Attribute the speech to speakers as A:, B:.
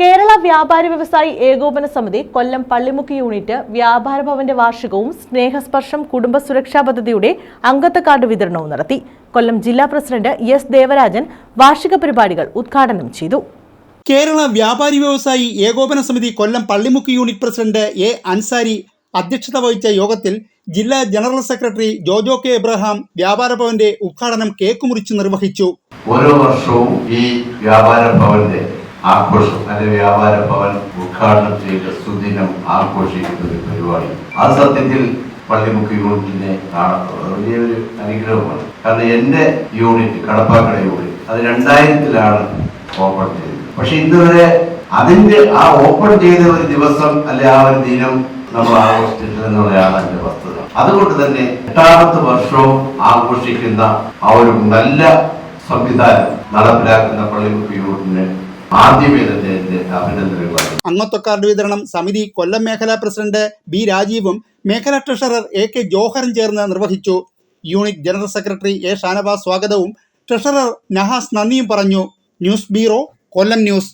A: കേരള വ്യാപാരി വ്യവസായി ഏകോപന സമിതി കൊല്ലം പള്ളിമുക്ക് യൂണിറ്റ് വ്യാപാര ഭവന്റെ വാർഷികവും സ്നേഹസ്പർശം കുടുംബ സുരക്ഷാ പദ്ധതിയുടെ അംഗത്വ കാർഡ് വിതരണവും നടത്തി. കൊല്ലം ജില്ലാ പ്രസിഡന്റ് എസ് ദേവരാജൻ വാർഷിക പരിപാടികൾ ഉദ്ഘാടനം ചെയ്തു.
B: കേരള വ്യാപാരി Vyavasayi Ekopana Samithi Kollam Pallimukku unit president A Ansari അധ്യക്ഷത വഹിച്ച യോഗത്തിൽ ജില്ലാ general secretary Jojo K Abraham വ്യാപാര ഭവന്റെ ഉദ്ഘാടനം കേക്ക് മുറിച്ച് നിർവഹിച്ചു.
C: ഓരോ വർഷവും ഈ വ്യാപാര ഭവന്റെ ആഘോഷം അല്ലെങ്കിൽ വ്യാപാര ഭവൻ ഉദ്ഘാടനം ചെയ്ത് സുദിനം ആഘോഷിക്കുന്ന ഒരു പരിപാടി. അത് സത്യത്തിൽ പള്ളിമുക്ക് യൂണിറ്റിനെ വലിയൊരു അനുഗ്രഹമാണ്. കാരണം എന്റെ യൂണിറ്റ് കടപ്പാക്കട യൂണിറ്റ് അത് 2000-ലാണ് ഓപ്പൺ ചെയ്തത്. പക്ഷെ ഇതുവരെ അതിന്റെ ആ ഓപ്പൺ ചെയ്ത ഒരു ദിവസം അല്ലെ ആ ഒരു ദിനം നമ്മൾ ആഘോഷിച്ചിട്ടുള്ളതാണ് എന്റെ വസ്തുത. അതുകൊണ്ട് തന്നെ 8ാമത്തെ വർഷവും ആഘോഷിക്കുന്ന ആ ഒരു നല്ല സംവിധാനം നടപ്പിലാക്കുന്ന പള്ളിമുക്ക് യൂണിറ്റിന് ആദ്യമേ തന്നെ എന്റെ അഭിനന്ദനങ്ങൾ.
B: അംഗത്വ കാർഡ് വിതരണം സമിതി കൊല്ലം മേഖലാ പ്രസിഡന്റ് ബി രാജീവും മേഖലാ ട്രഷറർ എ കെ ജോഹറും ചേർന്ന് നിർവഹിച്ചു. Unit general secretary A Shanavas സ്വാഗതവും ട്രഷറർ നഹാസ് നന്ദിയും പറഞ്ഞു. ന്യൂസ് ബ്യൂറോ, കൊല്ലം ന്യൂസ്.